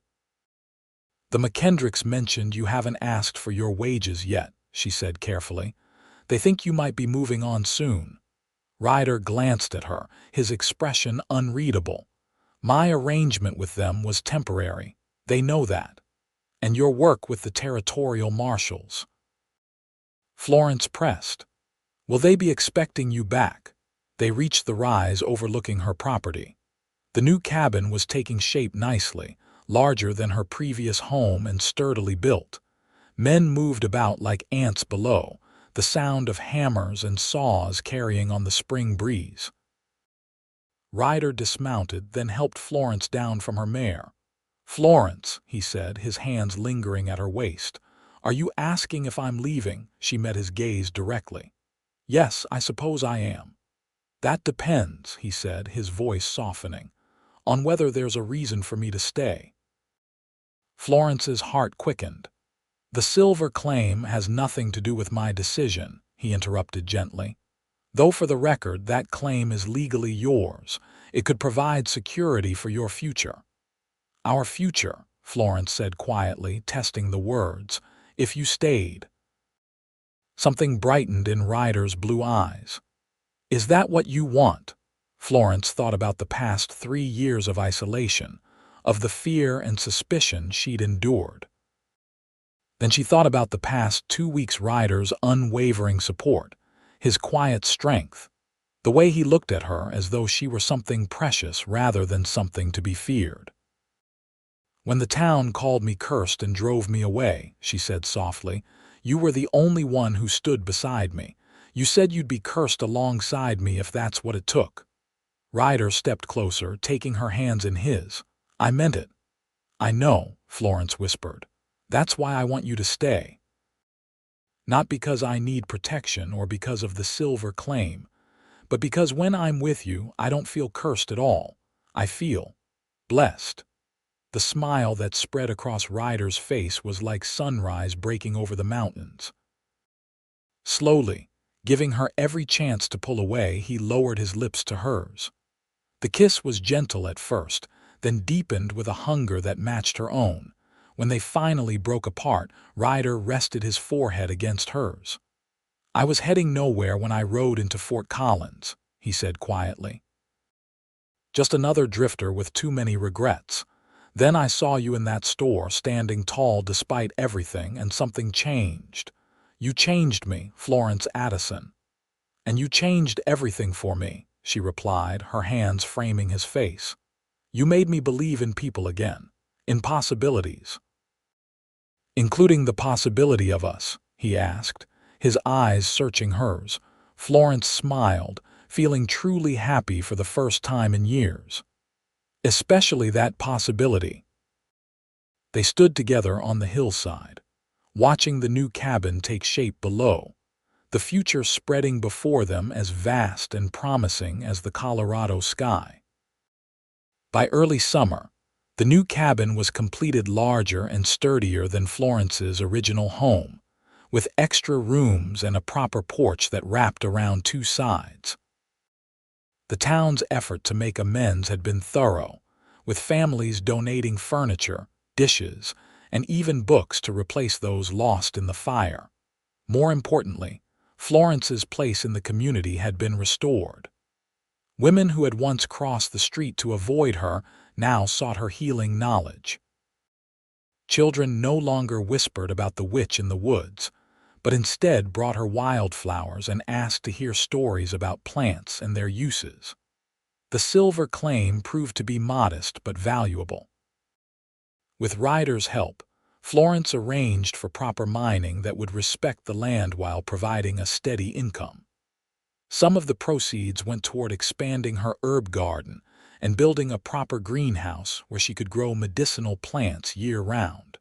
"The McKendricks mentioned you haven't asked for your wages yet," she said carefully. "They think you might be moving on soon." Ryder glanced at her, his expression unreadable. "My arrangement with them was temporary. They know that. And your work with the territorial marshals." Florence pressed. Will they be expecting you back? They reached the rise overlooking her property. The new cabin was taking shape nicely, larger than her previous home and sturdily built. Men moved about like ants below, the sound of hammers and saws carrying on the spring breeze. Ryder dismounted, then helped Florence down from her mare. "Florence," he said, his hands lingering at her waist. "Are you asking if I'm leaving?" She met his gaze directly. "Yes, I suppose I am." "That depends," he said, his voice softening, "on whether there's a reason for me to stay." Florence's heart quickened. "The silver claim has nothing to do with my decision," he interrupted gently. "Though for the record, that claim is legally yours. It could provide security for your future." "Our future," Florence said quietly, testing the words, "if you stayed." Something brightened in Ryder's blue eyes. "Is that what you want?" Florence thought about the past 3 years of isolation, of the fear and suspicion she'd endured. Then she thought about the past 2 weeks, Ryder's unwavering support, his quiet strength, the way he looked at her as though she were something precious rather than something to be feared. "When the town called me cursed and drove me away," she said softly, "you were the only one who stood beside me. You said you'd be cursed alongside me if that's what it took." Ryder stepped closer, taking her hands in his. "I meant it." "I know," Florence whispered. "That's why I want you to stay. Not because I need protection or because of the silver claim, but because when I'm with you, I don't feel cursed at all. I feel blessed." The smile that spread across Ryder's face was like sunrise breaking over the mountains. Slowly, giving her every chance to pull away, he lowered his lips to hers. The kiss was gentle at first, then deepened with a hunger that matched her own. When they finally broke apart, Ryder rested his forehead against hers. "I was heading nowhere when I rode into Fort Collins," he said quietly. "Just another drifter with too many regrets. Then I saw you in that store, standing tall despite everything, and something changed. You changed me, Florence Addison." "And you changed everything for me," she replied, her hands framing his face. "You made me believe in people again, in possibilities." "Including the possibility of us?" he asked, his eyes searching hers. Florence smiled, feeling truly happy for the first time in years. "Especially that possibility." They stood together on the hillside, watching the new cabin take shape below, the future spreading before them as vast and promising as the Colorado sky. By early summer, the new cabin was completed, larger and sturdier than Florence's original home, with extra rooms and a proper porch that wrapped around 2 sides. The town's effort to make amends had been thorough, with families donating furniture, dishes, and even books to replace those lost in the fire. More importantly, Florence's place in the community had been restored. Women who had once crossed the street to avoid her now sought her healing knowledge. Children no longer whispered about the witch in the woods, but instead brought her wildflowers and asked to hear stories about plants and their uses. The silver claim proved to be modest but valuable. With Ryder's help, Florence arranged for proper mining that would respect the land while providing a steady income. Some of the proceeds went toward expanding her herb garden and building a proper greenhouse where she could grow medicinal plants year-round.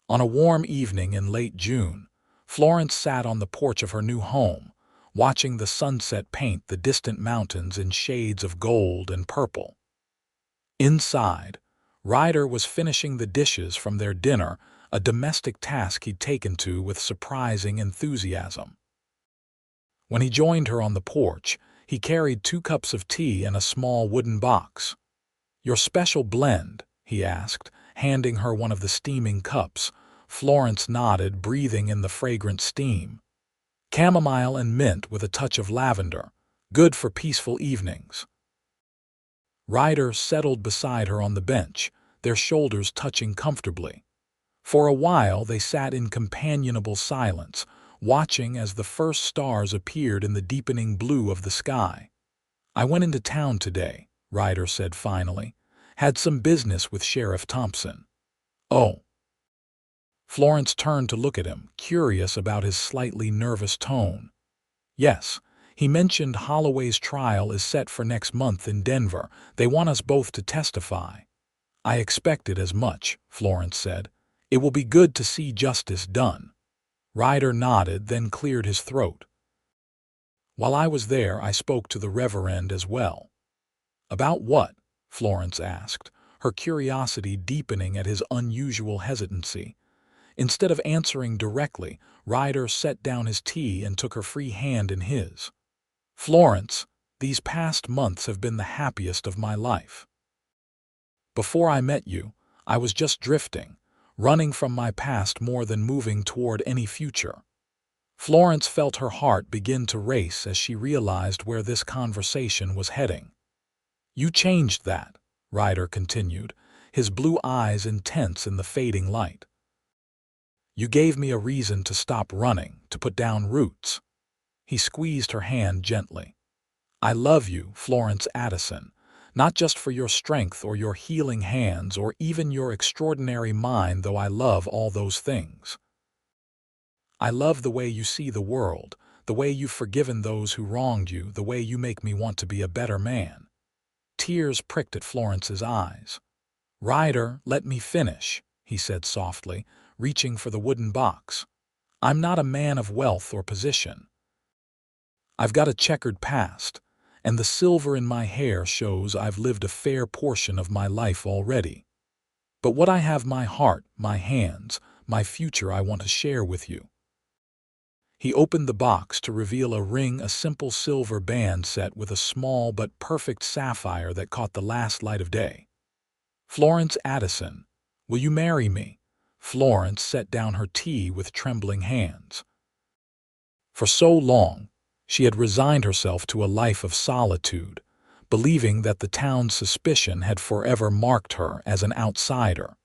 On a warm evening in late June, Florence sat on the porch of her new home, watching the sunset paint the distant mountains in shades of gold and purple. Inside, Ryder was finishing the dishes from their dinner, a domestic task he'd taken to with surprising enthusiasm. When he joined her on the porch, he carried 2 cups of tea and a small wooden box. "Your special blend?" he asked, handing her one of the steaming cups. Florence nodded, breathing in the fragrant steam. "Chamomile and mint with a touch of lavender. Good for peaceful evenings." Ryder settled beside her on the bench, their shoulders touching comfortably. For a while they sat in companionable silence, watching as the first stars appeared in the deepening blue of the sky. "I went into town today," Ryder said finally. "Had some business with Sheriff Thompson." "Oh." Florence turned to look at him, curious about his slightly nervous tone. "Yes. He mentioned Holloway's trial is set for next month in Denver. They want us both to testify." "I expected as much," Florence said. "It will be good to see justice done." Ryder nodded, then cleared his throat. "While I was there, I spoke to the Reverend as well." "About what?" Florence asked, her curiosity deepening at his unusual hesitancy. Instead of answering directly, Ryder set down his tea and took her free hand in his. "Florence, these past months have been the happiest of my life. Before I met you, I was just drifting, running from my past more than moving toward any future." Florence felt her heart begin to race as she realized where this conversation was heading. "You changed that," Ryder continued, his blue eyes intense in the fading light. "You gave me a reason to stop running, to put down roots." He squeezed her hand gently. "I love you, Florence Addison, not just for your strength or your healing hands or even your extraordinary mind, though I love all those things. I love the way you see the world, the way you've forgiven those who wronged you, the way you make me want to be a better man." Tears pricked at Florence's eyes. "Ryder, let me finish," he said softly, reaching for the wooden box. "I'm not a man of wealth or position. I've got a checkered past, and the silver in my hair shows I've lived a fair portion of my life already. But what I have, my heart, my hands, my future, I want to share with you." He opened the box to reveal a ring, a simple silver band set with a small but perfect sapphire that caught the last light of day. "Florence Addison, will you marry me?" Florence set down her tea with trembling hands. For so long, she had resigned herself to a life of solitude, believing that the town's suspicion had forever marked her as an outsider.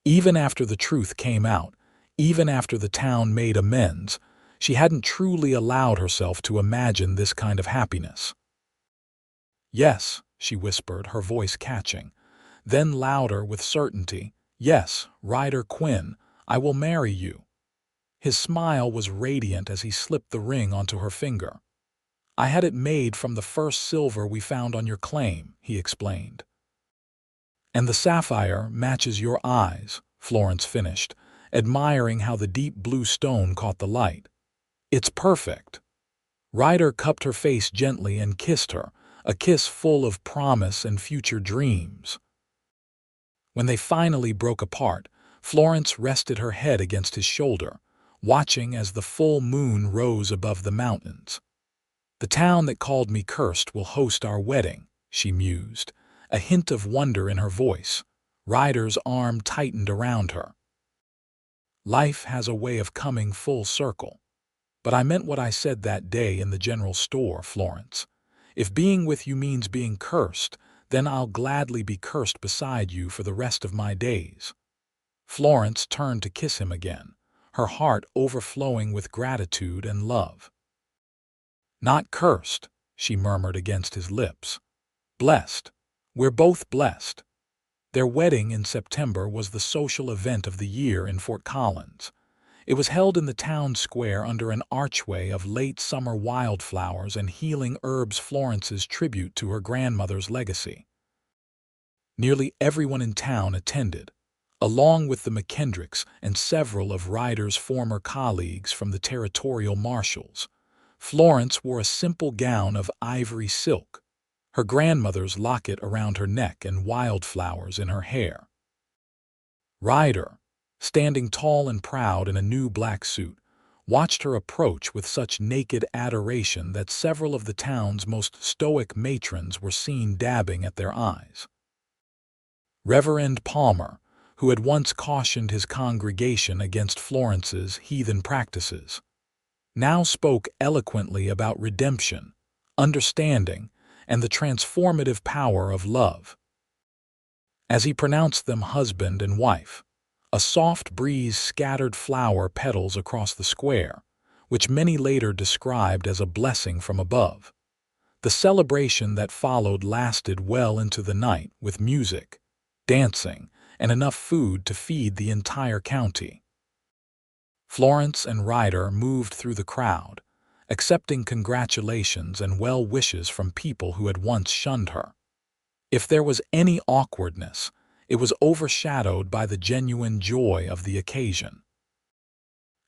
Even after the truth came out, even after the town made amends, she hadn't truly allowed herself to imagine this kind of happiness. "Yes," she whispered, her voice catching. Then louder with certainty, "Yes, Ryder Quinn, I will marry you." His smile was radiant as he slipped the ring onto her finger. "I had it made from the first silver we found on your claim," he explained. "And the sapphire matches your eyes," Florence finished, admiring how the deep blue stone caught the light. "It's perfect." Ryder cupped her face gently and kissed her, a kiss full of promise and future dreams. When they finally broke apart, Florence rested her head against his shoulder, watching as the full moon rose above the mountains. "The town that called me cursed will host our wedding," she mused, a hint of wonder in her voice. Ryder's arm tightened around her. "Life has a way of coming full circle. But I meant what I said that day in the general store, Florence. If being with you means being cursed, then I'll gladly be cursed beside you for the rest of my days." Florence turned to kiss him again, her heart overflowing with gratitude and love. "Not cursed," she murmured against his lips. "Blessed. We're both blessed." Their wedding in September was the social event of the year in Fort Collins. It was held in the town square under an archway of late summer wildflowers and healing herbs, Florence's tribute to her grandmother's legacy. Nearly everyone in town attended, along with the McKendricks and several of Ryder's former colleagues from the territorial marshals. Florence wore a simple gown of ivory silk, her grandmother's locket around her neck and wildflowers in her hair. Ryder, standing tall and proud in a new black suit, watched her approach with such naked adoration that several of the town's most stoic matrons were seen dabbing at their eyes. Reverend Palmer, who had once cautioned his congregation against Florence's heathen practices, now spoke eloquently about redemption, understanding, and the transformative power of love. As he pronounced them husband and wife, a soft breeze scattered flower petals across the square, which many later described as a blessing from above. The celebration that followed lasted well into the night, with music, dancing, and enough food to feed the entire county. Florence and Ryder moved through the crowd, accepting congratulations and well wishes from people who had once shunned her. If there was any awkwardness, it was overshadowed by the genuine joy of the occasion.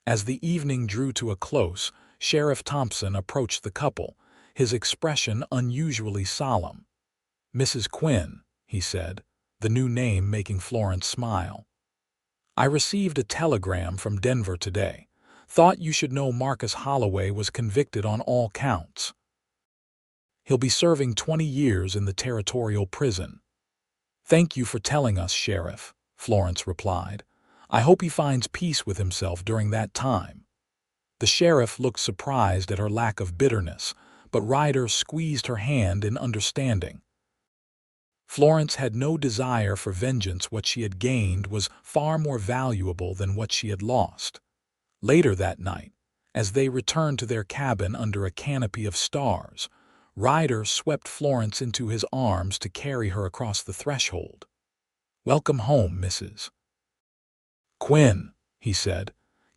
As the evening drew to a close, Sheriff Thompson approached the couple, his expression unusually solemn. "Mrs. Quinn," he said, the new name making Florence smile. "I received a telegram from Denver today. Thought you should know Marcus Holloway was convicted on all counts. He'll be serving 20 years in the territorial prison." "Thank you for telling us, Sheriff," Florence replied. "I hope he finds peace with himself during that time." The sheriff looked surprised at her lack of bitterness, but Ryder squeezed her hand in understanding. Florence had no desire for vengeance. What she had gained was far more valuable than what she had lost. Later that night, as they returned to their cabin under a canopy of stars, Ryder swept Florence into his arms to carry her across the threshold. "Welcome home, Mrs. Quinn," he said,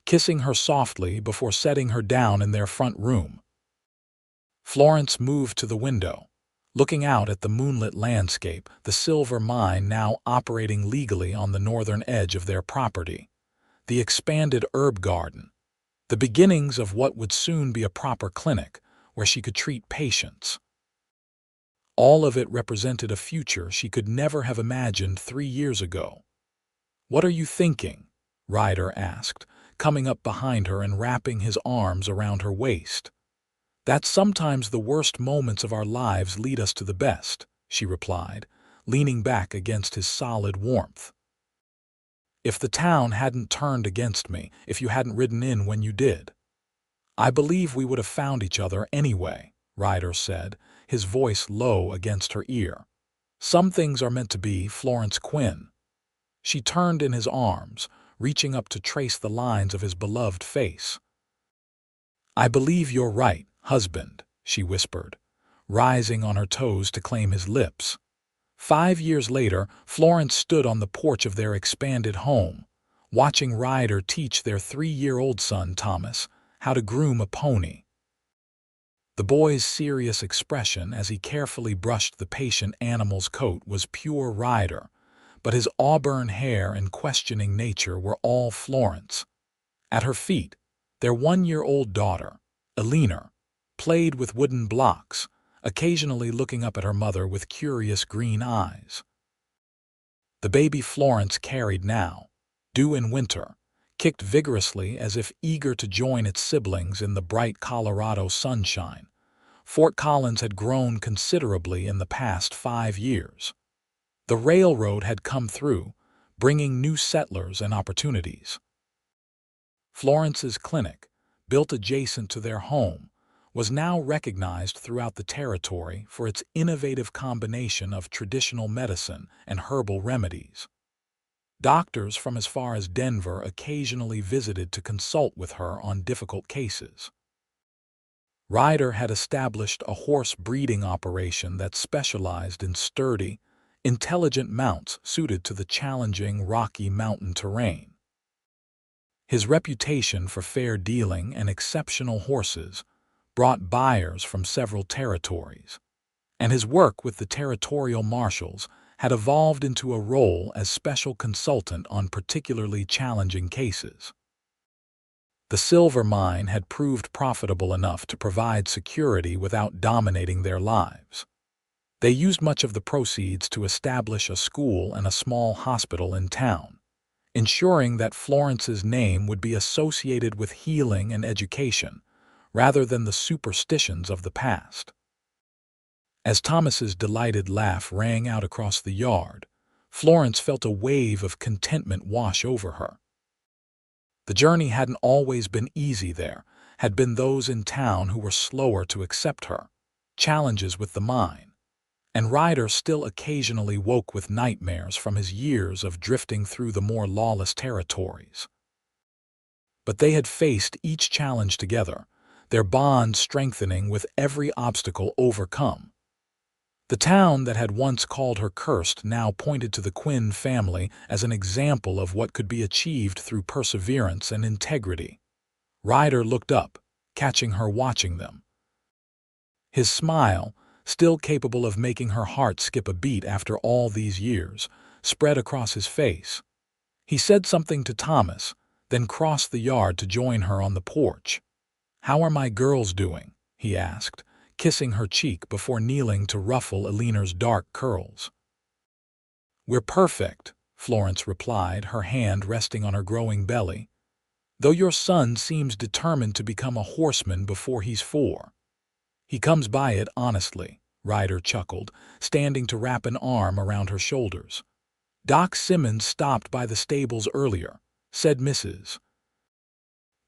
kissing her softly before setting her down in their front room. Florence moved to the window, looking out at the moonlit landscape, the silver mine now operating legally on the northern edge of their property, the expanded herb garden, the beginnings of what would soon be a proper clinic where she could treat patients. All of it represented a future she could never have imagined 3 years ago. "What are you thinking?" Ryder asked, coming up behind her and wrapping his arms around her waist. "That sometimes the worst moments of our lives lead us to the best," she replied, leaning back against his solid warmth. "If the town hadn't turned against me, if you hadn't ridden in when you did, I believe we would have found each other anyway," Ryder said, his voice low against her ear. "Some things are meant to be, Florence Quinn." She turned in his arms, reaching up to trace the lines of his beloved face. "I believe you're right, husband," she whispered, rising on her toes to claim his lips. 5 years later, Florence stood on the porch of their expanded home, watching Ryder teach their 3-year-old son, Thomas, how to groom a pony. The boy's serious expression as he carefully brushed the patient animal's coat was pure Ryder, but his auburn hair and questioning nature were all Florence. At her feet, their 1-year-old daughter, Eleanor, played with wooden blocks, occasionally looking up at her mother with curious green eyes. The baby Florence carried now, due in winter, kicked vigorously as if eager to join its siblings in the bright Colorado sunshine. Fort Collins had grown considerably in the past 5 years. The railroad had come through, bringing new settlers and opportunities. Florence's clinic, built adjacent to their home, was now recognized throughout the territory for its innovative combination of traditional medicine and herbal remedies. Doctors from as far as Denver occasionally visited to consult with her on difficult cases. Ryder had established a horse breeding operation that specialized in sturdy, intelligent mounts suited to the challenging Rocky Mountain terrain. His reputation for fair dealing and exceptional horses brought buyers from several territories, and his work with the territorial marshals had evolved into a role as special consultant on particularly challenging cases. The silver mine had proved profitable enough to provide security without dominating their lives. They used much of the proceeds to establish a school and a small hospital in town, ensuring that Florence's name would be associated with healing and education, rather than the superstitions of the past. As Thomas's delighted laugh rang out across the yard, Florence felt a wave of contentment wash over her. The journey hadn't always been easy. There had been those in town who were slower to accept her, challenges with the mine, and Ryder still occasionally woke with nightmares from his years of drifting through the more lawless territories. But they had faced each challenge together, their bond strengthening with every obstacle overcome. The town that had once called her cursed now pointed to the Quinn family as an example of what could be achieved through perseverance and integrity. Ryder looked up, catching her watching them. His smile, still capable of making her heart skip a beat after all these years, spread across his face. He said something to Thomas, then crossed the yard to join her on the porch. "How are my girls doing?" he asked, kissing her cheek before kneeling to ruffle Eleanor's dark curls. "We're perfect," Florence replied, her hand resting on her growing belly. "Though your son seems determined to become a horseman before he's 4. He comes by it honestly," Ryder chuckled, standing to wrap an arm around her shoulders. "Doc Simmons stopped by the stables earlier," said Mrs.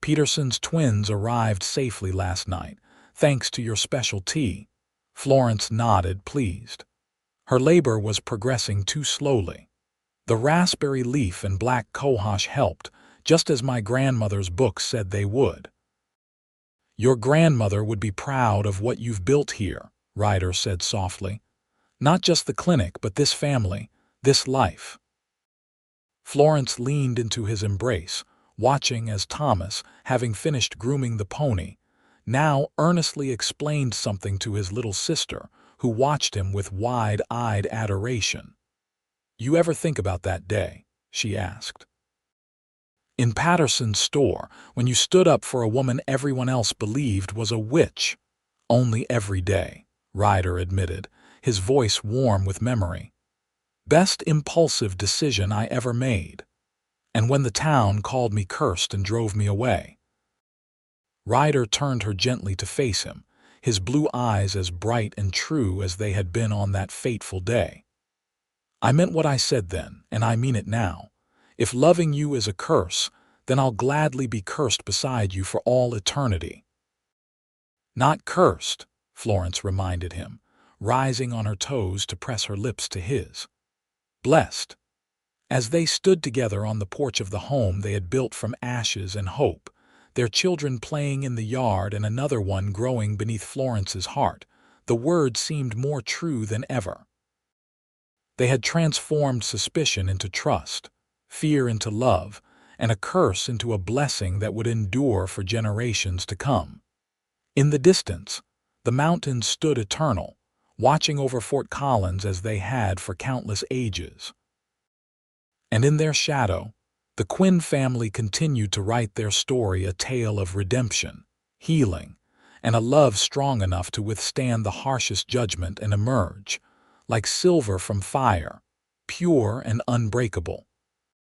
Peterson's twins arrived safely last night, thanks to your special tea. Florence nodded, pleased. Her labor was progressing too slowly. The raspberry leaf and black cohosh helped, just as my grandmother's book said they would. "Your grandmother would be proud of what you've built here," Ryder said softly. "Not just the clinic, but this family, this life." Florence leaned into his embrace, watching as Thomas, having finished grooming the pony, now earnestly explained something to his little sister, who watched him with wide-eyed adoration. "You ever think about that day?" she asked. "In Patterson's store, when you stood up for a woman everyone else believed was a witch." "Only every day," Ryder admitted, his voice warm with memory. "Best impulsive decision I ever made. And when the town called me cursed and drove me away." Ryder turned her gently to face him, his blue eyes as bright and true as they had been on that fateful day. "I meant what I said then, and I mean it now. If loving you is a curse, then I'll gladly be cursed beside you for all eternity." "Not cursed," Florence reminded him, rising on her toes to press her lips to his. "Blessed." As they stood together on the porch of the home they had built from ashes and hope, their children playing in the yard and another one growing beneath Florence's heart, the word seemed more true than ever. They had transformed suspicion into trust, fear into love, and a curse into a blessing that would endure for generations to come. In the distance, the mountains stood eternal, watching over Fort Collins as they had for countless ages. And in their shadow, the Quinn family continued to write their story, a tale of redemption, healing, and a love strong enough to withstand the harshest judgment and emerge, like silver from fire, pure and unbreakable.